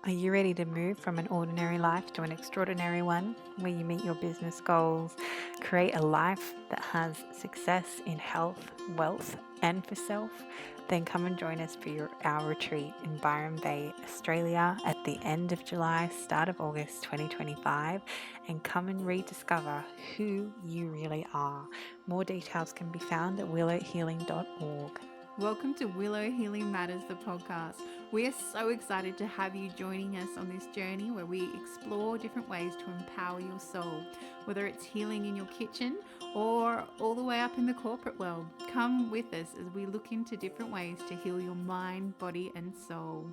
Are you ready to move from an ordinary life to an extraordinary one where you meet your business goals, create a life that has success in health, wealth, and for self? Then come and join us for our retreat in Byron Bay, Australia at the end of July, start of August 2025, and come and rediscover who you really are. More details can be found at willowhealing.org. Welcome to Willow Healing Matters, the podcast. We are so excited to have you joining us on this journey where we explore different ways to empower your soul, whether it's healing in your kitchen or all the way up in the corporate world. Come with us as we look into different ways to heal your mind, body, and soul.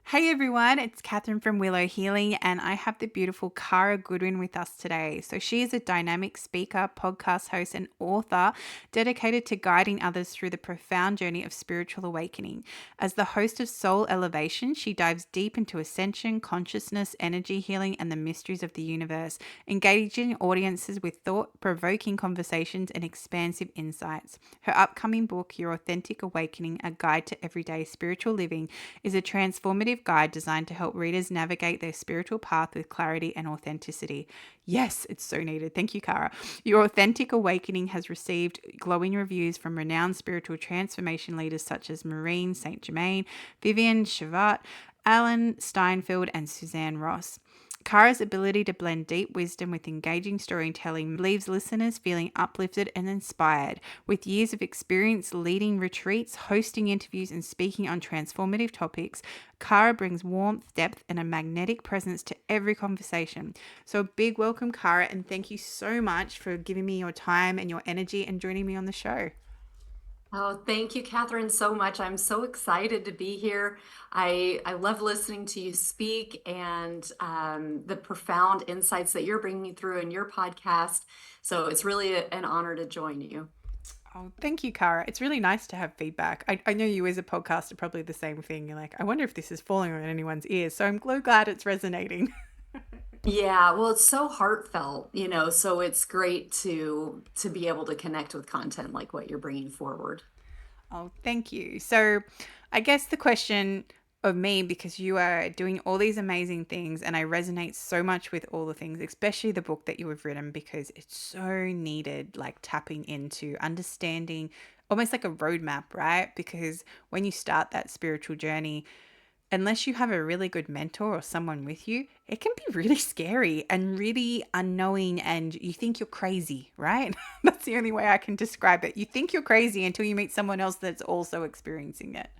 Hey everyone, it's Catherine from Willow Healing, and I have the beautiful Cara Goodwin with us today. So, she is a dynamic speaker, podcast host, and author dedicated to guiding others through the profound journey of spiritual awakening. As the host of Soul Elevation, she dives deep into ascension, consciousness, energy healing, and the mysteries of the universe, engaging audiences with thought provoking conversations and expansive insights. Her upcoming book, Your Authentic Awakening, A Guide to Everyday Spiritual Living, is a transformative guide designed to help readers navigate their spiritual path with clarity and authenticity. Yes, it's so needed. Thank you, Cara. Your Authentic Awakening has received glowing reviews from renowned spiritual transformation leaders such as Maureen St. Germain, Vivian Shavat, Alan Steinfeld, and Suzanne Ross. Cara's ability to blend deep wisdom with engaging storytelling leaves listeners feeling uplifted and inspired. With years of experience leading retreats, hosting interviews, and speaking on transformative topics, Cara brings warmth, depth, and a magnetic presence to every conversation. So, a big welcome, Cara, and thank you so much for giving me your time and your energy and joining me on the show. Oh, thank you, Catherine, so much. I'm so excited to be here. I love listening to you speak and the profound insights that you're bringing through in your podcast. So it's really an honor to join you. Oh, thank you, Cara. It's really nice to have feedback. I know you as a podcaster probably the same thing. You're like, I wonder if this is falling on anyone's ears. So I'm glad it's resonating. Yeah, well, it's so heartfelt, so it's great to be able to connect with content like what you're bringing forward. Oh, thank you. So I guess the question of me, because you are doing all these amazing things and I resonate so much with all the things, especially the book that you have written, because it's so needed, like tapping into understanding almost like a roadmap, right? Because when you start that spiritual journey, unless you have a really good mentor or someone with you, it can be really scary and really unknowing, and you think you're crazy, right? That's the only way I can describe it. You think you're crazy until you meet someone else that's also experiencing it.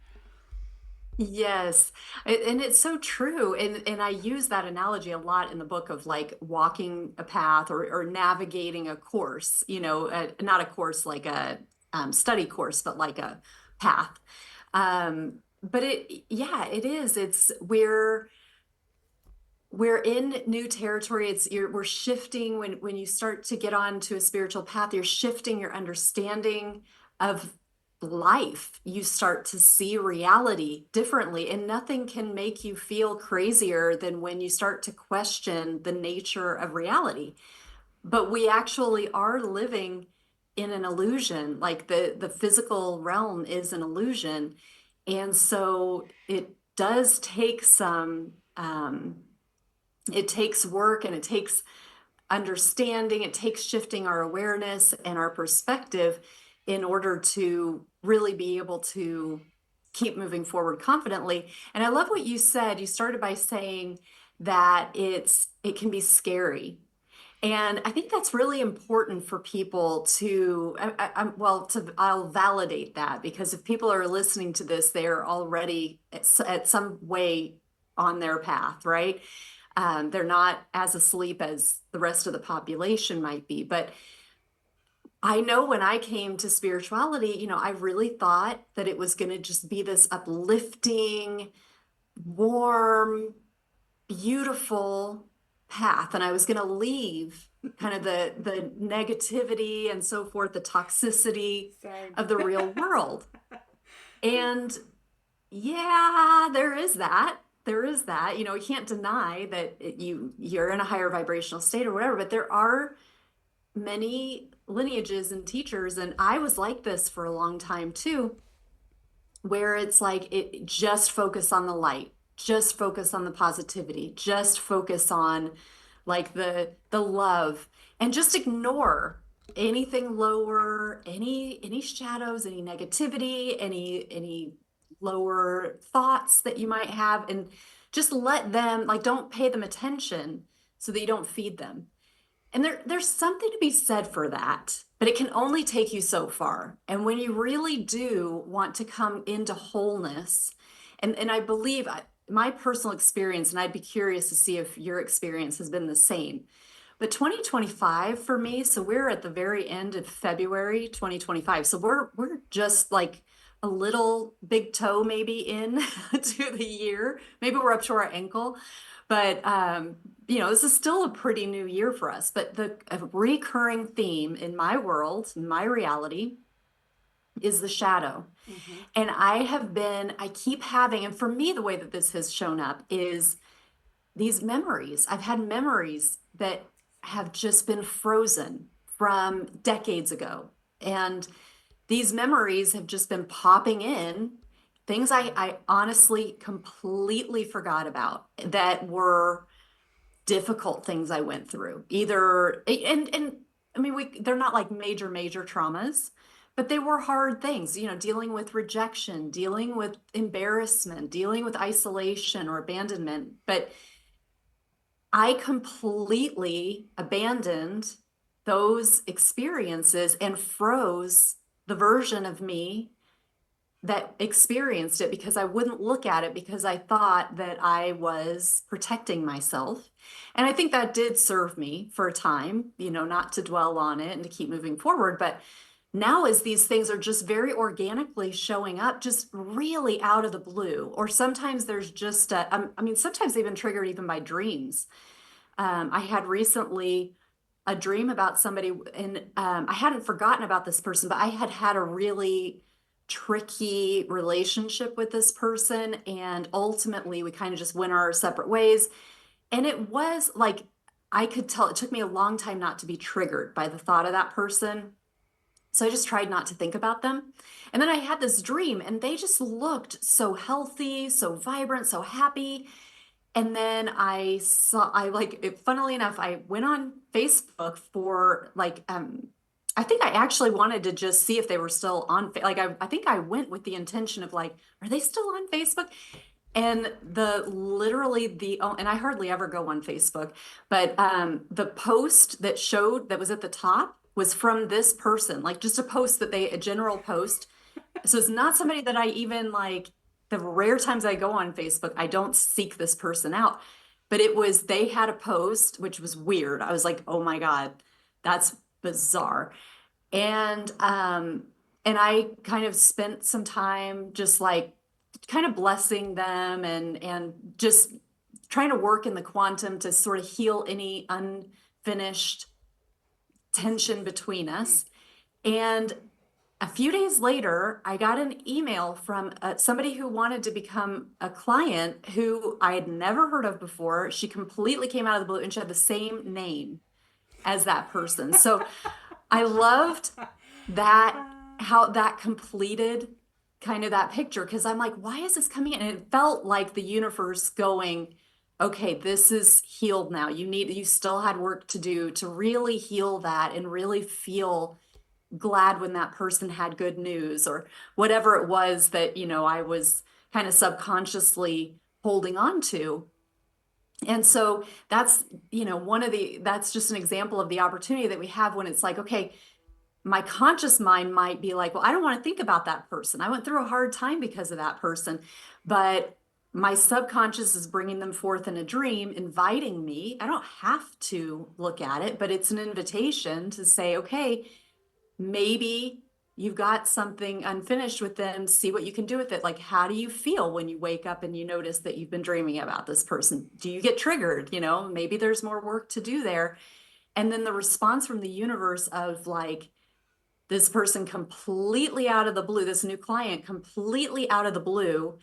Yes, and it's so true. And I use that analogy a lot in the book of like walking a path or navigating a course, not a course like a study course, but like a path. But yeah, it is. We're in new territory. We're shifting when you start to get onto a spiritual path, you're shifting your understanding of life. You start to see reality differently, and nothing can make you feel crazier than when you start to question the nature of reality. But we actually are living in an illusion, like the physical realm is an illusion. And so it does take it takes work, and it takes understanding, it takes shifting our awareness and our perspective in order to really be able to keep moving forward confidently. And I love what you said. You started by saying that it can be scary. And I think that's really important for people to, I'll validate that, because if people are listening to this, they're already at some way on their path, right? They're not as asleep as the rest of the population might be. But I know when I came to spirituality, I really thought that it was going to just be this uplifting, warm, beautiful path. And I was going to leave kind of the negativity and so forth, the toxicity Same. of the real world. And yeah, there is that. There is that. You can't deny that you're in a higher vibrational state or whatever, but there are many lineages and teachers, and I was like this for a long time too, where it's like it just focus on the light, just focus on the positivity, just focus on like the love, and just ignore anything lower, any shadows, any negativity, any lower thoughts that you might have, and just let them, like, don't pay them attention so that you don't feed them. And there's something to be said for that, but it can only take you so far. And when you really do want to come into wholeness, and I believe my personal experience, and I'd be curious to see if your experience has been the same. But 2025 for me, so we're at the very end of February 2025. So we're just like a little big toe maybe in to the year. Maybe we're up to our ankle. But this is still a pretty new year for us. But a recurring theme in my world, in my reality, is the shadow. Mm-hmm. And I keep having, and for me, the way that this has shown up is these memories. I've had memories that have just been frozen from decades ago. And these memories have just been popping in, things I honestly completely forgot about that were difficult things I went through. Either, and I mean, they're not like major traumas, but they were hard things, dealing with rejection, dealing with embarrassment, dealing with isolation or abandonment. But I completely abandoned those experiences and froze the version of me that experienced it, because I wouldn't look at it, because I thought that I was protecting myself. And I think that did serve me for a time, not to dwell on it and to keep moving forward. But now, as these things are just very organically showing up, just really out of the blue, or sometimes there's just, sometimes they've been triggered even by dreams. I had recently a dream about somebody, and I hadn't forgotten about this person, but I had had a really tricky relationship with this person. And ultimately, we kind of just went our separate ways. And it was like, I could tell it took me a long time not to be triggered by the thought of that person. So I just tried not to think about them. And then I had this dream, and they just looked so healthy, so vibrant, so happy. And then funnily enough, I went on Facebook for I think I actually wanted to just see if they were still on, I think I went with the intention of like, are they still on Facebook? And and I hardly ever go on Facebook, but the post that was at the top was from this person, like just a general post. So it's not somebody that I even like. The rare times I go on Facebook, I don't seek this person out. But they had a post, which was weird. I was like, oh my God, that's bizarre. And I kind of spent some time just like kind of blessing them, and just trying to work in the quantum to sort of heal any unfinished tension between us. And a few days later, I got an email from somebody who wanted to become a client who I had never heard of before. She completely came out of the blue, and she had the same name as that person. So I loved that, how that completed kind of that picture, because I'm like, why is this coming in? And it felt like the universe going, okay, this is healed now. You still had work to do to really heal that and really feel glad when that person had good news, or whatever it was that, I was kind of subconsciously holding on to. And so that's, that's just an example of the opportunity that we have when it's like, okay, my conscious mind might be like, well, I don't want to think about that person. I went through a hard time because of that person. But my subconscious is bringing them forth in a dream, inviting me. I don't have to look at it, but it's an invitation to say, okay, maybe you've got something unfinished with them. See what you can do with it. Like, how do you feel when you wake up and you notice that you've been dreaming about this person? Do you get triggered? Maybe there's more work to do there. And then the response from the universe of like, this person completely out of the blue, this new client completely out of the blue,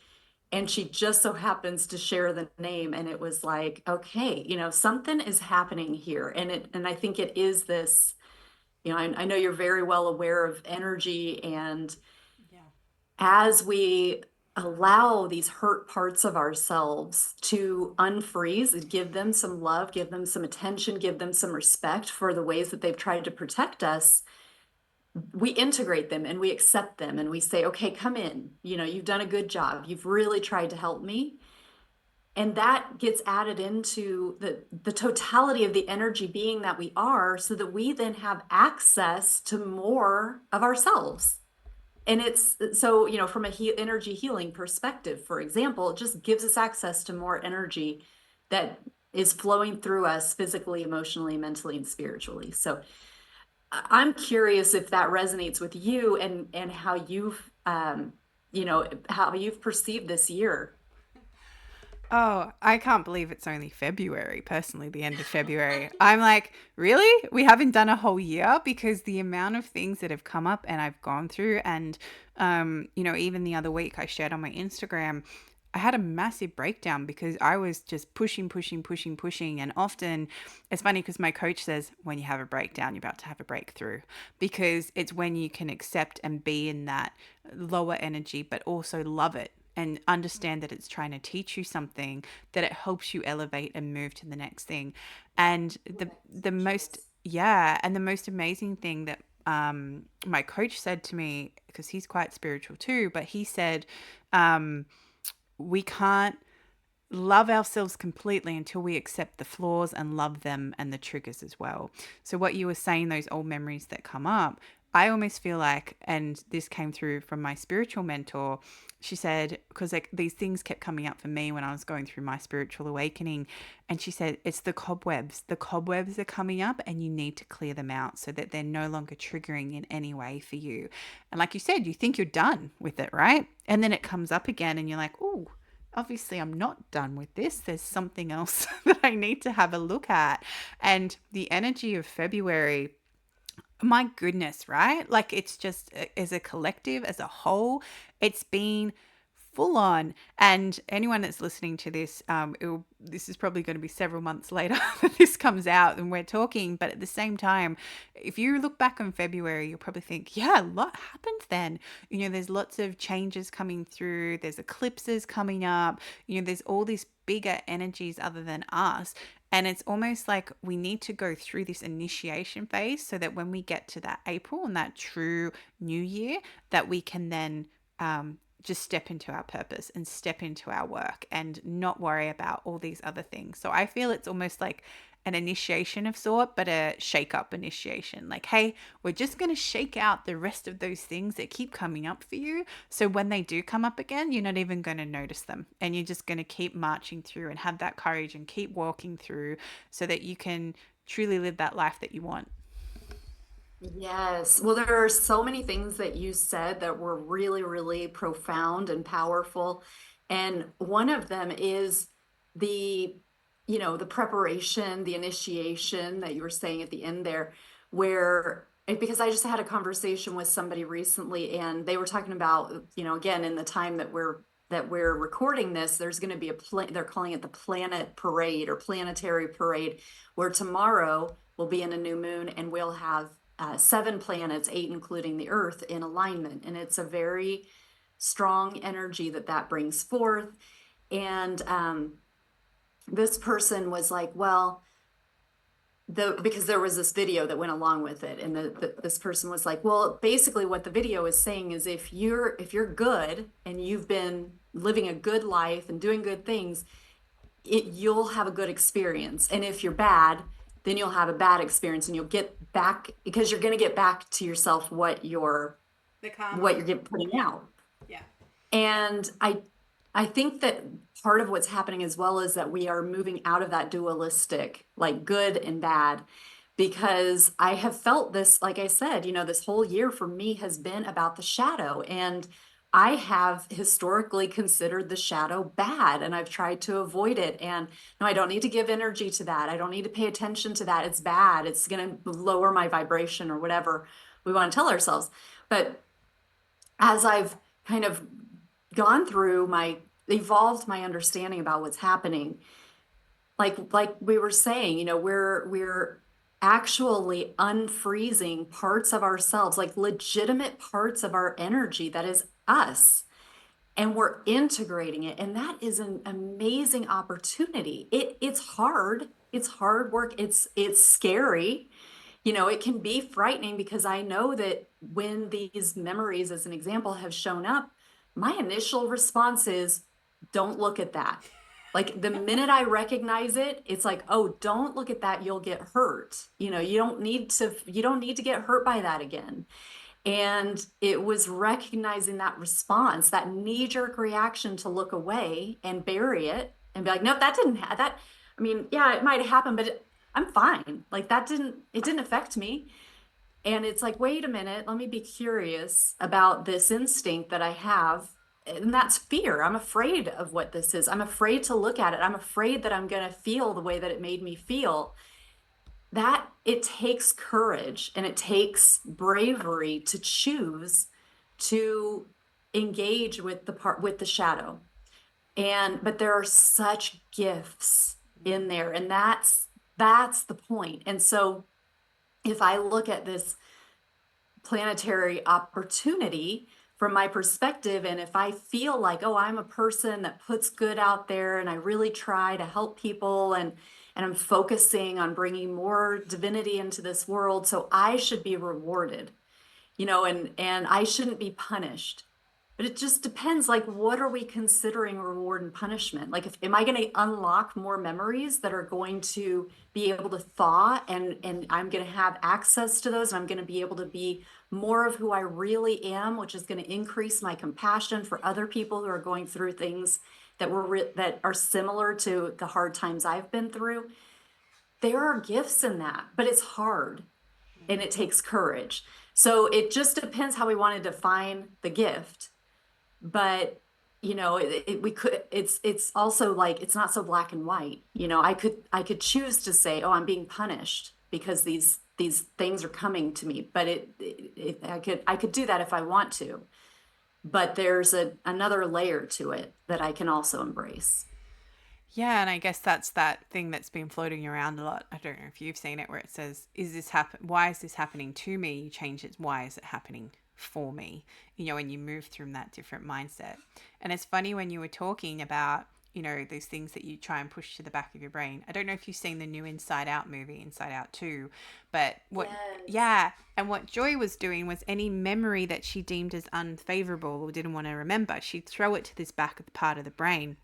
and she just so happens to share the name. And it was like, okay, something is happening here. And I think it is this, I know you're very well aware of energy, and Yeah. as we allow these hurt parts of ourselves to unfreeze, give them some love, give them some attention, give them some respect for the ways that they've tried to protect us, we integrate them and we accept them and we say, okay, come in. You've done a good job. You've really tried to help me. And that gets added into the totality of the energy being that we are, so that we then have access to more of ourselves. And it's so, from a energy healing perspective, for example, it just gives us access to more energy that is flowing through us physically, emotionally, mentally, and spiritually. So I'm curious if that resonates with you, and how how you've perceived this year. Oh, I can't believe it's only February, personally, the end of February. I'm like, really? We haven't done a whole year? Because the amount of things that have come up and I've gone through, and, even the other week I shared on my Instagram, I had a massive breakdown because I was just pushing, pushing, pushing, pushing. And often it's funny because my coach says, when you have a breakdown, you're about to have a breakthrough, because it's when you can accept and be in that lower energy, but also love it and understand that it's trying to teach you something, that it helps you elevate and move to the next thing. And the most, yeah, and the most amazing thing that my coach said to me, because he's quite spiritual too, but he said, we can't love ourselves completely until we accept the flaws and love them and the triggers as well. So what you were saying, those old memories that come up, I almost feel like, and this came through from my spiritual mentor, she said, because like these things kept coming up for me when I was going through my spiritual awakening, and she said, it's the cobwebs. The cobwebs are coming up and you need to clear them out so that they're no longer triggering in any way for you. And like you said, you think you're done with it, right? And then it comes up again and you're like, oh, obviously I'm not done with this. There's something else that I need to have a look at. And the energy of February, my goodness, right? Like it's just as a collective, as a whole, it's been full on. And anyone that's listening to this, this is probably going to be several months later that this comes out and we're talking. But at the same time, if you look back on February, you'll probably think, yeah, a lot happened then. There's lots of changes coming through. There's eclipses coming up. There's all these bigger energies other than us. And it's almost like we need to go through this initiation phase so that when we get to that April and that true new year, that we can then just step into our purpose and step into our work and not worry about all these other things. So I feel it's almost like an initiation of sort, but a shake up initiation. Like, hey, we're just going to shake out the rest of those things that keep coming up for you. So when they do come up again, you're not even going to notice them. And you're just going to keep marching through and have that courage and keep walking through so that you can truly live that life that you want. Yes. Well, there are so many things that you said that were really, really profound and powerful. And one of them is the, the preparation, the initiation that you were saying at the end there, because I just had a conversation with somebody recently and they were talking about, again, in the time that we're recording this, there's going to be they're calling it the planet parade or planetary parade, where tomorrow we'll be in a new moon and we'll have 7 planets, 8 including the Earth, in alignment. And it's a very strong energy that brings forth. And this person was like, well, because there was this video that went along with it, and this person was like, well, basically what the video is saying is if you're good and you've been living a good life and doing good things, you'll have a good experience. And if you're bad, then you'll have a bad experience, and you'll get back, because you're going to get back to yourself The karma. what you're putting out. Yeah. And I think that part of what's happening as well is that we are moving out of that dualistic, like good and bad, because I have felt this, like I said, this whole year for me has been about the shadow. And I have historically considered the shadow bad, and I've tried to avoid it. And no, I don't need to give energy to that. I don't need to pay attention to that. It's bad. It's going to lower my vibration or whatever we want to tell ourselves. But as I've kind of gone through evolved my understanding about what's happening, like we were saying, we're actually unfreezing parts of ourselves, like legitimate parts of our energy that is us, and we're integrating it. And that is an amazing opportunity. It's hard. It's hard work. It's scary. It can be frightening because I know that when these memories, as an example, have shown up, my initial response is, don't look at that. Like the minute I recognize it, it's like, oh, don't look at that. You'll get hurt. You don't need to get hurt by that again. And it was recognizing that response, that knee-jerk reaction to look away and bury it and be like, nope, that didn't have that. I mean, yeah, it might have happened, but I'm fine. Like it didn't affect me. And it's like, wait a minute, let me be curious about this instinct that I have. And that's fear. I'm afraid of what this is. I'm afraid to look at it. I'm afraid that I'm going to feel the way that it made me feel. That it takes courage and it takes bravery to choose to engage with the shadow. But there are such gifts in there, and that's the point. And so if I look at this planetary opportunity from my perspective, and if I feel like, oh, I'm a person that puts good out there and I really try to help people, and I'm focusing on bringing more divinity into this world, so I should be rewarded, and I shouldn't be punished. But it just depends, like, what are we considering reward and punishment? Like, am I going to unlock more memories that are going to be able to thaw, and I'm going to have access to those, and I'm going to be able to be more of who I really am, which is going to increase my compassion for other people who are going through things that are similar to the hard times I've been through. There are gifts in that, but it's hard and it takes courage. So it just depends how we want to define the gift. But it's also like, it's not so black and white. I could choose to say, oh, I'm being punished because these things are coming to me, but I could do that if I want to. But there's another layer to it that I can also embrace. Yeah, and I guess that's that thing that's been floating around a lot. I don't know if you've seen it, where it says, "Is this happen? Why is this happening to me?" You change it. Why is it happening for me? And you move through that different mindset. And it's funny when you were talking about, those things that you try and push to the back of your brain. I don't know if you've seen the new Inside Out movie, Inside Out 2, but Yes. yeah, and what Joy was doing was any memory that she deemed as unfavorable or didn't want to remember, she'd throw it to this back part of the brain.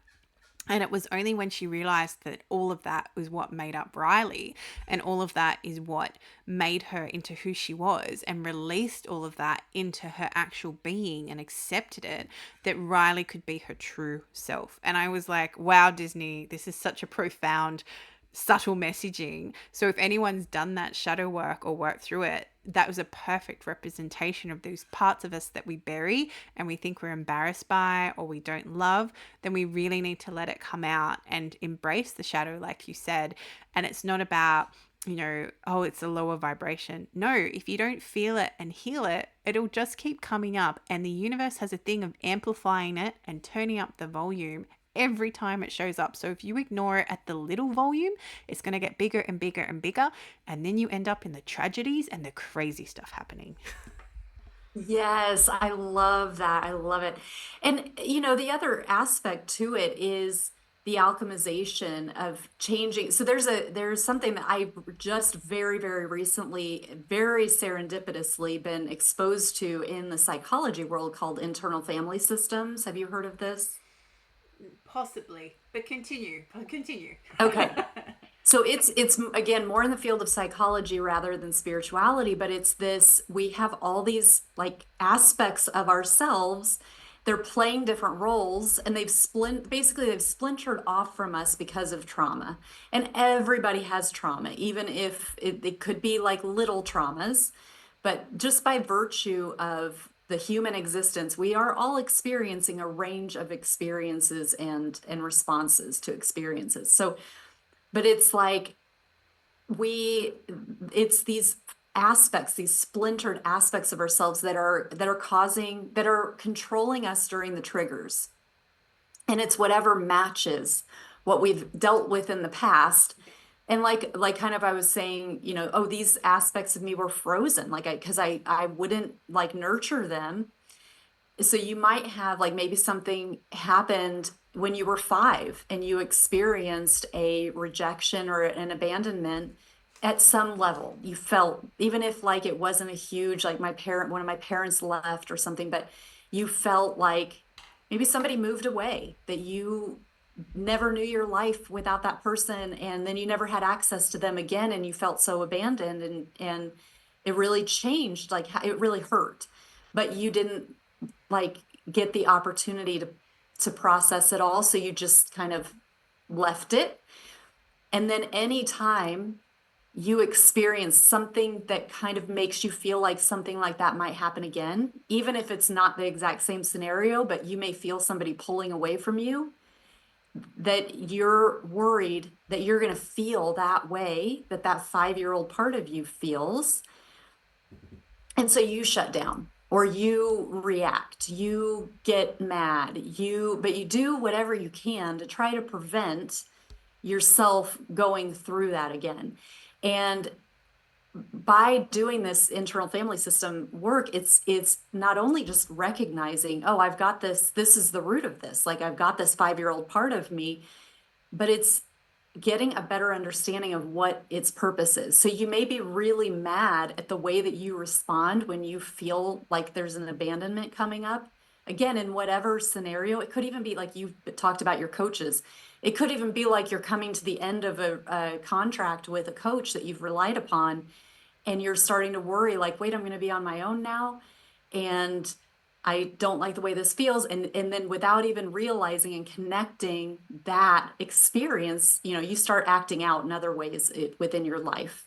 And it was only when she realized that all of that was what made up Riley, and all of that is what made her into who she was, and released all of that into her actual being and accepted it, that Riley could be her true self. And I was like, wow, Disney, this is such a profound, subtle messaging. So if anyone's done that shadow work or worked through it, that was a perfect representation of those parts of us that we bury and we think we're embarrassed by or we don't love. Then we really need to let it come out and embrace the shadow, like you said. And it's not about, oh, it's a lower vibration. No, if you don't feel it and heal it, it'll just keep coming up. And the universe has a thing of amplifying it and turning up the volume every time it shows up. So if you ignore it at the little volume, it's going to get bigger and bigger and bigger. And then you end up in the tragedies and the crazy stuff happening. Yes, I love that. I love it. And the other aspect to it is the alchemization of changing. So there's something that I just very, very recently, very serendipitously been exposed to in the psychology world called internal family systems. Have you heard of this? Possibly, but continue. Okay. So it's again more in the field of psychology rather than spirituality, but it's this, we have all these like aspects of ourselves. They're playing different roles, and they've splintered off from us because of trauma. And everybody has trauma, even if it could be like little traumas, but just by virtue of the human existence, we are all experiencing a range of experiences and responses to experiences. So but it's like it's these aspects, these splintered aspects of ourselves that are controlling us during the triggers. And it's whatever matches what we've dealt with in the past And like kind of I was saying, you know, oh, these aspects of me were frozen, like because I wouldn't like nurture them. So you might have like maybe something happened when you were 5 and you experienced a rejection or an abandonment at some level. You felt, even if like it wasn't a huge, like one of my parents left or something, but you felt like maybe somebody moved away, that you never knew your life without that person, and then you never had access to them again, and you felt so abandoned, and it really changed, like it really hurt, but you didn't like get the opportunity to process it all, so you just kind of left it. And then anytime you experience something that kind of makes you feel like something like that might happen again, even if it's not the exact same scenario, but you may feel somebody pulling away from you, that you're worried that you're going to feel that way, that that 5-year-old part of you feels. And so you shut down or you react, you get mad, but you do whatever you can to try to prevent yourself going through that again. And by doing this internal family system work, it's not only just recognizing, oh, I've got this is the root of this, like I've got this 5-year-old part of me, but it's getting a better understanding of what its purpose is. So you may be really mad at the way that you respond when you feel like there's an abandonment coming up. Again, in whatever scenario, it could even be like you've talked about your coaches. It could even be like you're coming to the end of a contract with a coach that you've relied upon, and you're starting to worry like, wait, I'm going to be on my own now. And I don't like the way this feels. And then without even realizing and connecting that experience, you know, you start acting out in other ways within your life.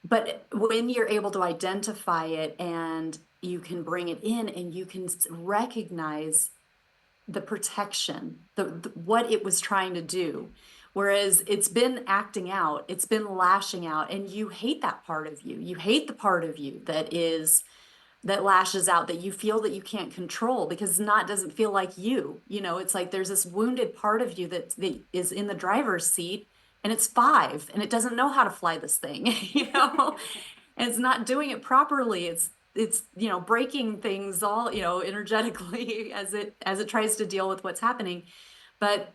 But when you're able to identify it and you can bring it in and you can recognize the protection, what it was trying to do. Whereas it's been acting out, it's been lashing out, and you hate that part of you. You hate the part of you that lashes out, that you feel that you can't control because doesn't feel like you. You know, it's like there's this wounded part of you that is in the driver's seat, and it's 5 and it doesn't know how to fly this thing, you know, and it's not doing it properly. It's you know, breaking things all, you know, energetically as it tries to deal with what's happening. But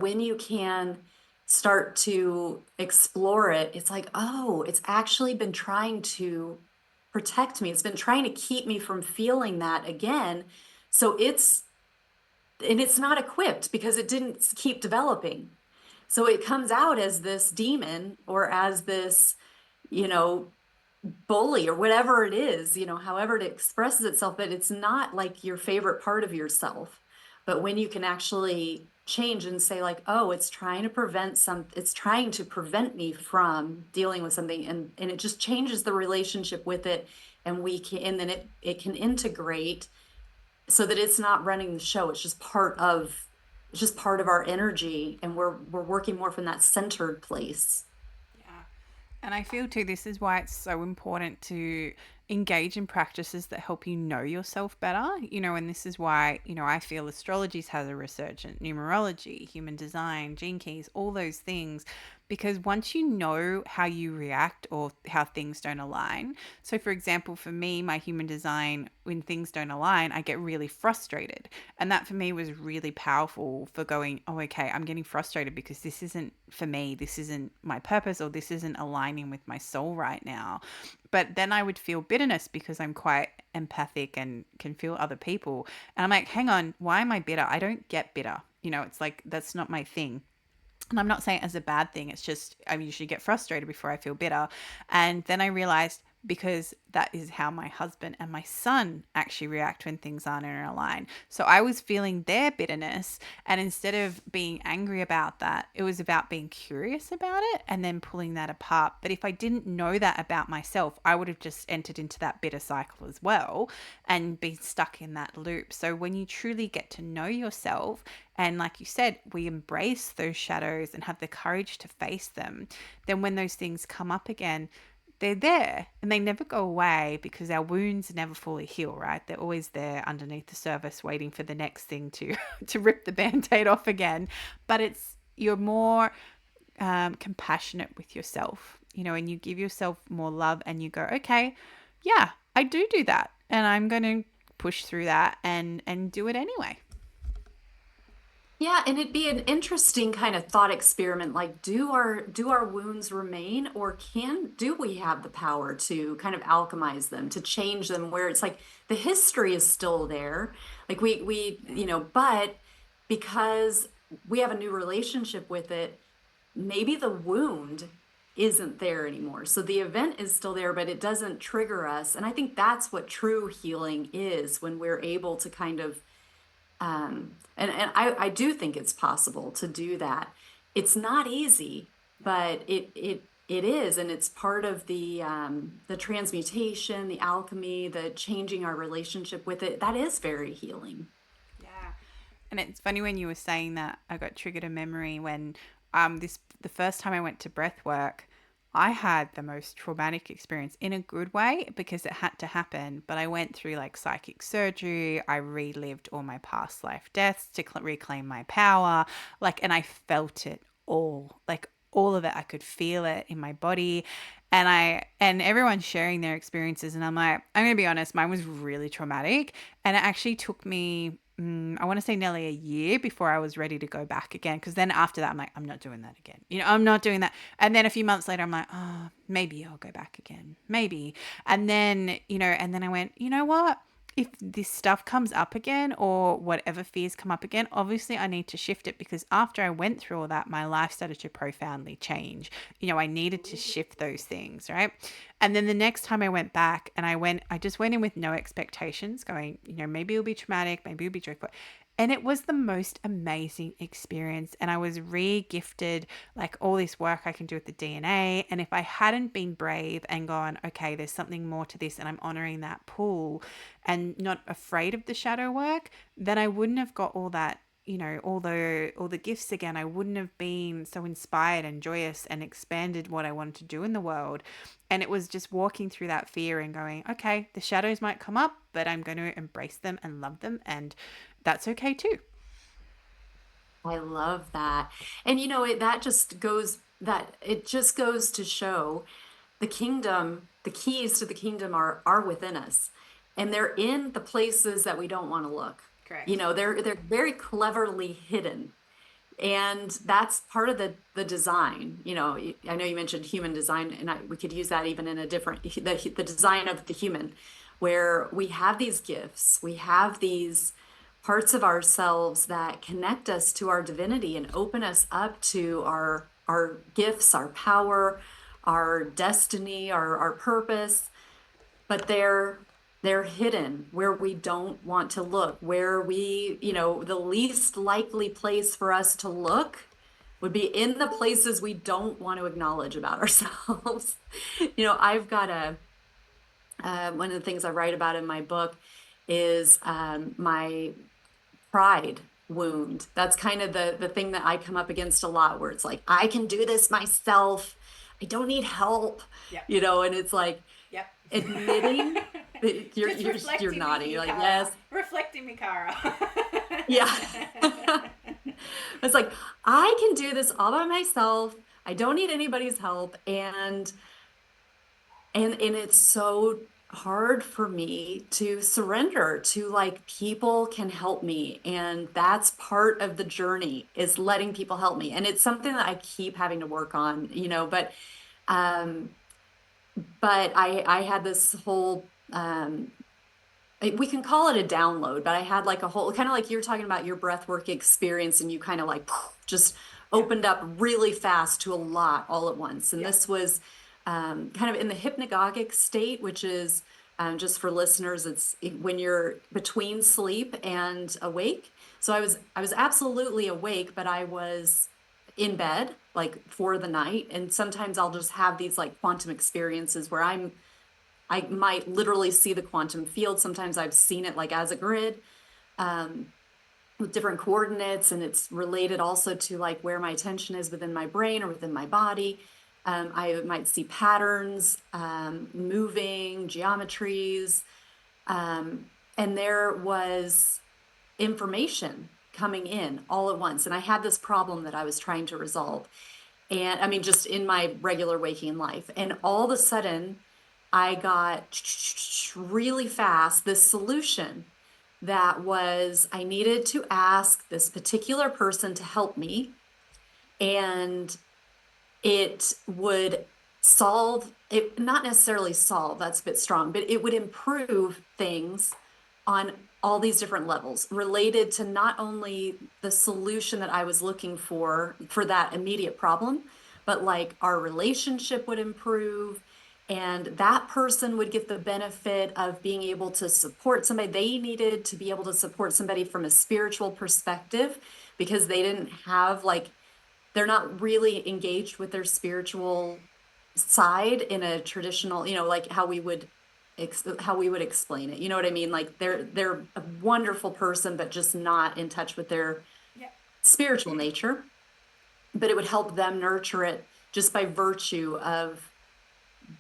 when you can start to explore it, it's like, oh, it's actually been trying to protect me. It's been trying to keep me from feeling that again. So it's not equipped because it didn't keep developing. So it comes out as this demon or as this, you know, bully or whatever it is, you know, however it expresses itself, but it's not like your favorite part of yourself. But when you can actually change and say like, oh, it's trying to prevent me from dealing with something, and it just changes the relationship with it, and then it can integrate so that it's not running the show. It's just part of our energy, and we're working more from that centered place. And I feel too, this is why it's so important to engage in practices that help you know yourself better, you know, and this is why, you know, I feel astrology's has a resurgence, numerology, human design, gene keys, all those things, because once you know how you react or how things don't align. So for example, for me, my human design, when things don't align, I get really frustrated. And that for me was really powerful for going, oh, okay, I'm getting frustrated because this isn't for me. This isn't my purpose, or this isn't aligning with my soul right now. But then I would feel bitterness because I'm quite empathic and can feel other people. And I'm like, hang on, why am I bitter? I don't get bitter. You know, it's like, that's not my thing. And I'm not saying it as a bad thing. It's just I usually get frustrated before I feel bitter. And then I realized, because that is how my husband and my son actually react when things aren't in a line. So I was feeling their bitterness, and instead of being angry about that, it was about being curious about it and then pulling that apart. But if I didn't know that about myself, I would have just entered into that bitter cycle as well and been stuck in that loop. So when you truly get to know yourself, and like you said, we embrace those shadows and have the courage to face them, then when those things come up again, they're there and they never go away, because our wounds never fully heal, right? They're always there underneath the surface waiting for the next thing to rip the band-aid off again. But you're more compassionate with yourself, and you give yourself more love and you go, okay, yeah, I do that. And I'm going to push through that and do it anyway. Yeah, and it'd be an interesting kind of thought experiment. Like, do our wounds remain, or do we have the power to kind of alchemize them, to change them, where it's like the history is still there, like but because we have a new relationship with it, maybe the wound isn't there anymore. So the event is still there, but it doesn't trigger us. And I think that's what true healing is, when we're able to kind of and I do think it's possible to do that. It's not easy, but it is, and it's part of the transmutation, the alchemy, the changing our relationship with it. That is very healing. Yeah. And it's funny when you were saying that, I got triggered a memory when the first time I went to breath work, I had the most traumatic experience in a good way because it had to happen. But I went through like psychic surgery. I relived all my past life deaths to reclaim my power. And I felt it all, like all of it. I could feel it in my body. And everyone's sharing their experiences. And I'm like, I'm going to be honest, mine was really traumatic. And it actually took me I want to say nearly a year before I was ready to go back again. Because then after that, I'm like, I'm not doing that again. I'm not doing that. And then a few months later, I'm like, oh, maybe I'll go back again. Maybe. And then I went, you know what? If this stuff comes up again or whatever fears come up again, obviously I need to shift it, because after I went through all that, my life started to profoundly change. I needed to shift those things, right? And then the next time I went back and I just went in with no expectations, going, maybe it'll be traumatic, maybe it'll be joyful. And it was the most amazing experience. And I was re-gifted like all this work I can do with the DNA. And if I hadn't been brave and gone, okay, there's something more to this, and I'm honoring that pull and not afraid of the shadow work, then I wouldn't have got all that, all the gifts again. I wouldn't have been so inspired and joyous and expanded what I wanted to do in the world. And it was just walking through that fear and going, okay, the shadows might come up, but I'm going to embrace them and love them, and that's okay too. I love that. And it just goes to show the kingdom, the keys to the kingdom are within us. And they're in the places that we don't want to look. Correct. They're very cleverly hidden. And that's part of the design. I know you mentioned human design, and we could use that even in a different, the design of the human, where we have these gifts, we have these parts of ourselves that connect us to our divinity and open us up to our gifts, our power, our destiny, our purpose. But they're hidden where we don't want to look, where the least likely place for us to look would be in the places we don't want to acknowledge about ourselves. I've got one of the things I write about in my book is my pride wound. That's kind of the thing that I come up against a lot, where it's like, I can do this myself. I don't need help. Yep. And it's like, Yep. admitting that you're nodding. You're like, yes. Reflecting me, Cara. Yeah. It's like, I can do this all by myself. I don't need anybody's help. And it's so hard for me to surrender to, like, people can help me, and that's part of the journey, is letting people help me. And it's something that I keep having to work on, um but I had this whole we can call it a download, but I had like a whole, kind of like you're talking about your breathwork experience, and you kind of like just opened up really fast to a lot all at once. And this was kind of in the hypnagogic state, which is, just for listeners, it's when you're between sleep and awake. So I was absolutely awake, but I was in bed like for the night. And sometimes I'll just have these like quantum experiences where I might literally see the quantum field. Sometimes I've seen it like as a grid, with different coordinates, and it's related also to like where my attention is within my brain or within my body. I might see patterns, moving geometries, and there was information coming in all at once. And I had this problem that I was trying to resolve. And I mean, just in my regular waking life. And all of a sudden, I got really fast this solution that was I needed to ask this particular person to help me. And it would solve it, not necessarily solve, that's a bit strong, but it would improve things on all these different levels related to not only the solution that I was looking for that immediate problem, but like our relationship would improve, and that person would get the benefit of being able to support somebody. They needed to be able to support somebody from a spiritual perspective because they didn't have like they're not really engaged with their spiritual side in a traditional, like how we would explain it. You know what I mean? Like they're a wonderful person, but just not in touch with their spiritual nature. But it would help them nurture it just by virtue of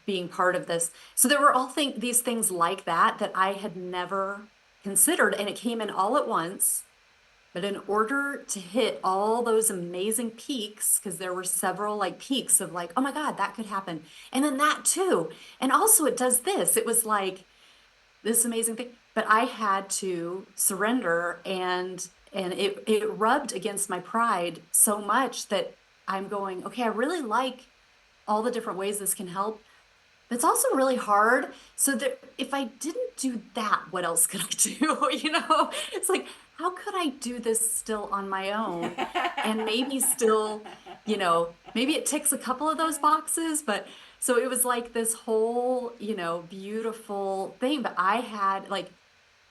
being part of this. So there were these things like that I had never considered, and it came in all at once. But in order to hit all those amazing peaks, because there were several like peaks of like, oh my God, that could happen. And then that too. And also it does this. It was like this amazing thing. But I had to surrender, and it rubbed against my pride so much that I'm going, okay, I really like all the different ways this can help. It's also really hard. So that if I didn't do that, what else could I do? It's like, how could I do this still on my own? And maybe still, maybe it ticks a couple of those boxes, but so it was like this whole, beautiful thing. But I had like,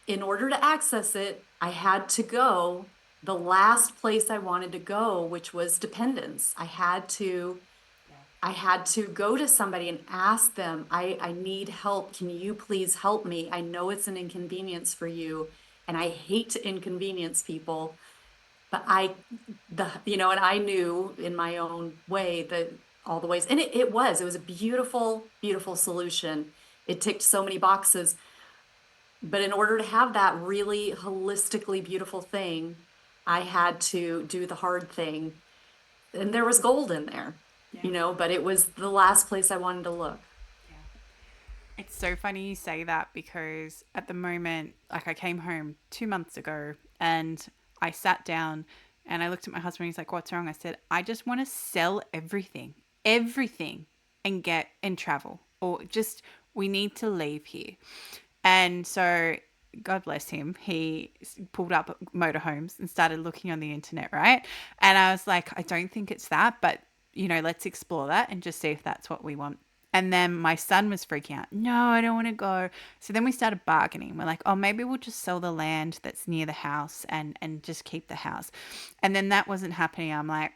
in order to access it, I had to go the last place I wanted to go, which was dependence. I had to go to somebody and ask them, I need help. Can you please help me? I know it's an inconvenience for you, and I hate to inconvenience people, but and I knew in my own way that all the ways, and it was a beautiful, beautiful solution. It ticked so many boxes, but in order to have that really holistically beautiful thing, I had to do the hard thing, and there was gold in there. But it was the last place I wanted to look. It's so funny you say that because at the moment, like I came home 2 months ago and I sat down and I looked at my husband. He's like, "What's wrong?" I said, "I just want to sell everything and get and travel, or just we need to leave here." And so, God bless him, he pulled up motorhomes and started looking on the internet, right? And I was like, I don't think it's that, but let's explore that and just see if that's what we want. And then my son was freaking out. No, I don't want to go. So then we started bargaining. We're like, oh, maybe we'll just sell the land that's near the house and just keep the house. And then that wasn't happening. I'm like,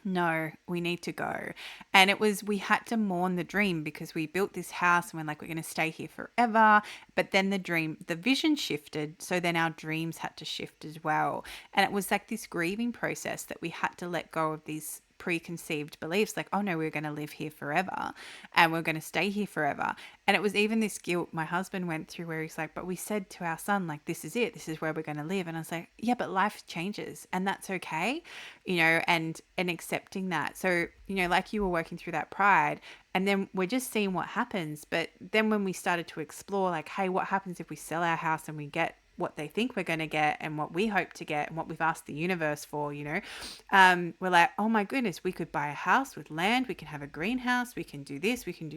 no, we need to go. And we had to mourn the dream because we built this house and we're like, we're going to stay here forever. But then the vision shifted. So then our dreams had to shift as well. And it was like this grieving process that we had to let go of these preconceived beliefs like, oh no, we're going to live here forever and we're going to stay here forever. And it was even this guilt my husband went through where he's like, but we said to our son, like, this is it, this is where we're going to live. And I was like, yeah, but life changes and that's okay, and accepting that. So, like you were working through that pride and then we're just seeing what happens. But then when we started to explore like, hey, what happens if we sell our house and we get what they think we're going to get and what we hope to get and what we've asked the universe for, we're like, oh my goodness, we could buy a house with land, we can have a greenhouse, we can do this, we can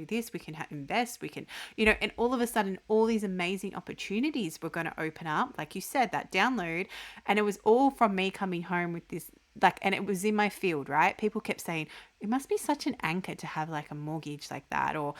invest, we can, and all of a sudden, all these amazing opportunities were going to open up, like you said, that download. And it was all from me coming home with this, like, and it was in my field, right? People kept saying, it must be such an anchor to have like a mortgage like that, or,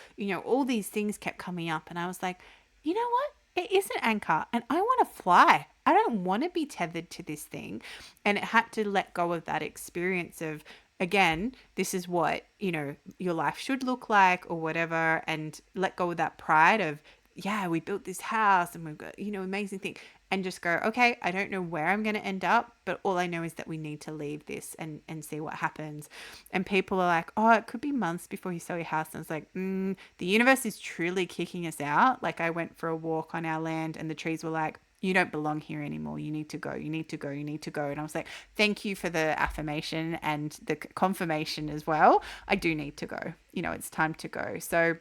all these things kept coming up. And I was like, you know what? It is an anchor and I want to fly. I don't want to be tethered to this thing. And it had to let go of that experience of, again, this is what, your life should look like or whatever. And let go of that pride of, yeah, we built this house and we've got, amazing thing. And just go, okay, I don't know where I'm going to end up, but all I know is that we need to leave this and see what happens. And people are like, oh, it could be months before you sell your house. And I was like, the universe is truly kicking us out. Like I went for a walk on our land and the trees were like, you don't belong here anymore. You need to go. You need to go. You need to go. And I was like, thank you for the affirmation and the confirmation as well. I do need to go. It's time to go. So,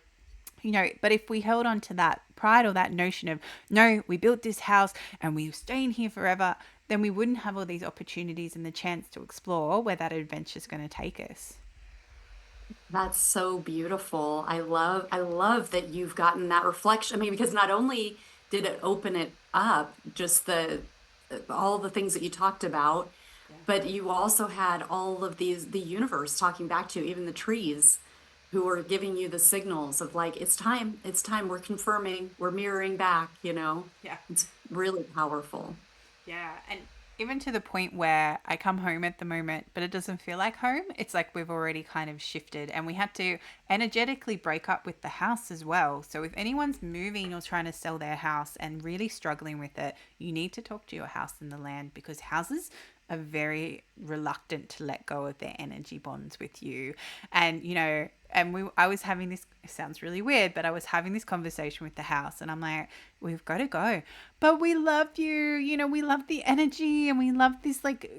but if we held on to that pride or that notion of, no, we built this house and we're staying here forever, then we wouldn't have all these opportunities and the chance to explore where that adventure is going to take us. That's so beautiful. I love that you've gotten that reflection. I mean, because not only did it open it up, just the all the things that you talked about, but you also had all of the universe talking back to you, even the trees who are giving you the signals of like, it's time, we're confirming, we're mirroring back, you know. Yeah. It's really powerful. Yeah. And even to the point where I come home at the moment, but it doesn't feel like home. It's like we've already kind of shifted and we had to energetically break up with the house as well. So if anyone's moving or trying to sell their house and really struggling with it, you need to talk to your house in the land, because houses are very reluctant to let go of their energy bonds with you. And, I was having this, it sounds really weird, but I was having this conversation with the house and I'm like, we've got to go, but we love you, we love the energy and we love this, like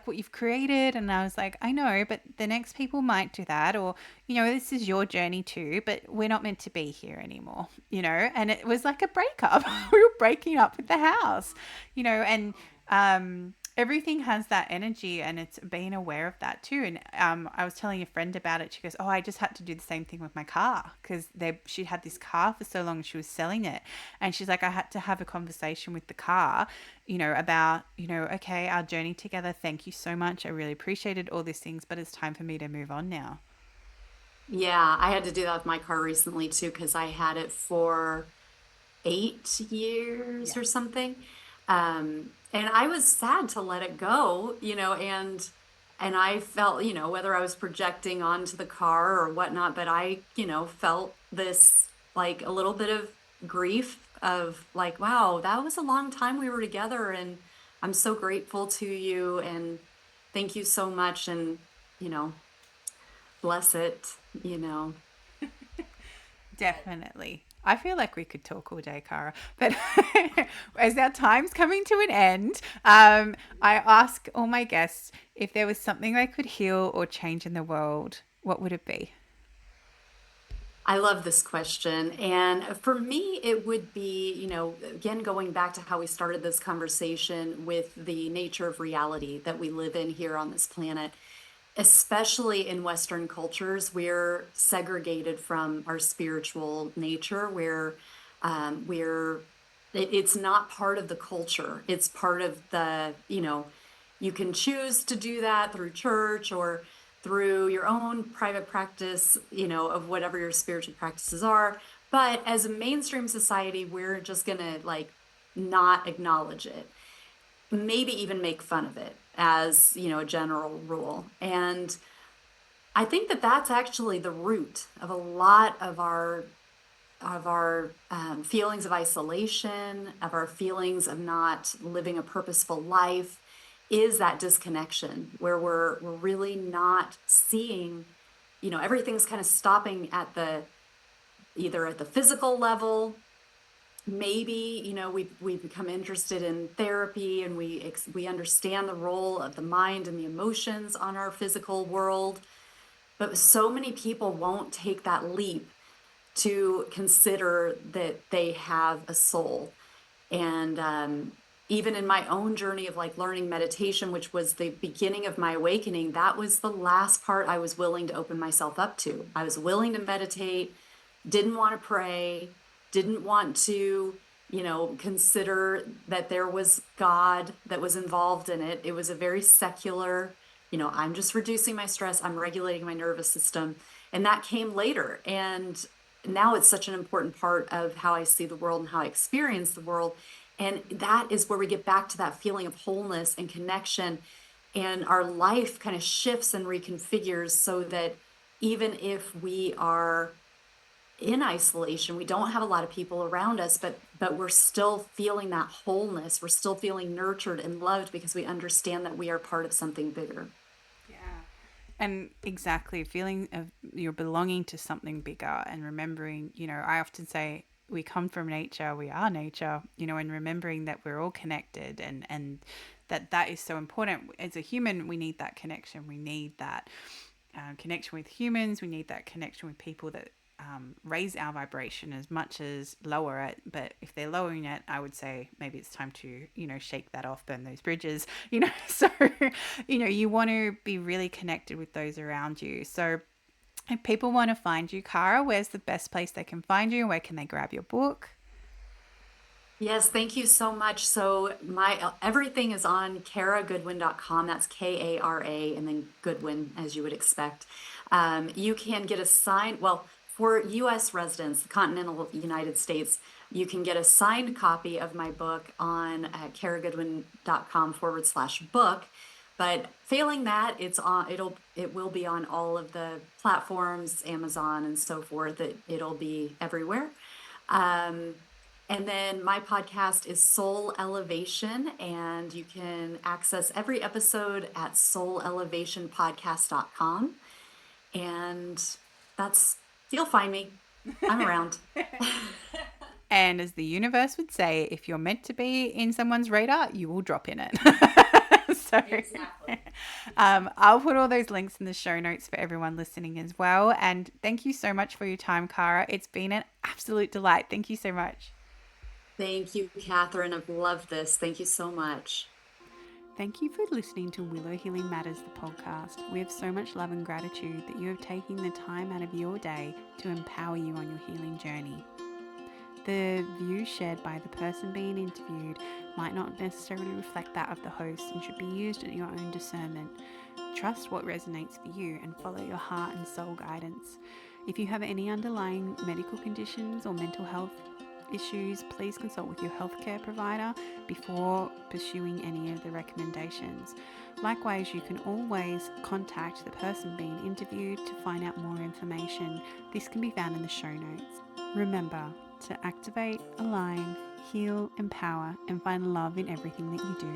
what you've created. And I was like, I know, but the next people might do that, or, this is your journey too, but we're not meant to be here anymore, and it was like a breakup. We were breaking up with the house, and, everything has that energy, and it's being aware of that too. And I was telling a friend about it. She goes, oh, I just had to do the same thing with my car, because she had this car for so long, she was selling it. And she's like, I had to have a conversation with the car, about, okay, our journey together. Thank you so much. I really appreciated all these things, but it's time for me to move on now. Yeah, I had to do that with my car recently too, because I had it for 8 years Yeah. or something. And I was sad to let it go, and I felt, whether I was projecting onto the car or whatnot, but I, felt this like a little bit of grief of like, wow, that was a long time we were together, and I'm so grateful to you, and thank you so much, and, you know, bless it. Definitely. I feel like we could talk all day, Cara. But as our time's coming to an end, I ask all my guests if there was something I could heal or change in the world, what would it be? I love this question. And for me, it would be, again, going back to how we started this conversation with the nature of reality that we live in here on this planet, especially in Western cultures, we're segregated from our spiritual nature, where it's not part of the culture. It's part of you can choose to do that through church or through your own private practice, of whatever your spiritual practices are. But as a mainstream society, we're just going to like not acknowledge it, maybe even make fun of it as, a general rule. And I think that that's actually the root of a lot of our feelings of isolation, of our feelings of not living a purposeful life, is that disconnection where we're really not seeing, everything's kind of stopping at the either at the physical level. Maybe, we become interested in therapy, and we understand the role of the mind and the emotions on our physical world, but so many people won't take that leap to consider that they have a soul. And even in my own journey of like learning meditation, which was the beginning of my awakening, that was the last part I was willing to open myself up to. I was willing to meditate, didn't want to pray, didn't want to, consider that there was God that was involved in it. It was a very secular, I'm just reducing my stress, I'm regulating my nervous system. And that came later. And now it's such an important part of how I see the world and how I experience the world. And that is where we get back to that feeling of wholeness and connection. And our life kind of shifts and reconfigures so that even if we are in isolation, we don't have a lot of people around us, but we're still feeling that wholeness. We're still feeling nurtured and loved because we understand that we are part of something bigger. Yeah. And exactly, feeling of you're belonging to something bigger and remembering, I often say we come from nature, we are nature, and remembering that we're all connected, and that is so important. As a human, we need that connection. We need that connection with humans. We need that connection with people that raise our vibration as much as lower it. But if they're lowering it, I would say maybe it's time to, shake that off, burn those bridges, So, you want to be really connected with those around you. So if people want to find you, Cara, where's the best place they can find you? Where can they grab your book? Yes, thank you so much. So my everything is on caragoodwin.com. That's Kara and then Goodwin, as you would expect. You can get a signed, well, for US residents, the continental United States, you can get a signed copy of my book on caragoodwin.com/book. But failing that, it will be on all of the platforms, Amazon and so forth. It'll be everywhere. And then my podcast is Soul Elevation, and you can access every episode at soulelevationpodcast.com. And you'll find me. I'm around. And as the universe would say, if you're meant to be in someone's radar, you will drop in it. So Exactly. I'll put all those links in the show notes for everyone listening as well. And thank you so much for your time, Cara. It's been an absolute delight. Thank you so much. Thank you, Catherine. I've loved this. Thank you so much. Thank you for listening to Willow Healing Matters, the podcast. We have so much love and gratitude that you have taken the time out of your day to empower you on your healing journey. The views shared by the person being interviewed might not necessarily reflect that of the host and should be used at your own discernment. Trust what resonates for you and follow your heart and soul guidance. If you have any underlying medical conditions or mental health issues, please consult with your healthcare provider before pursuing any of the recommendations. Likewise, you can always contact the person being interviewed to find out more information. This can be found in the show notes. Remember to activate, align, heal, empower, and find love in everything that you do.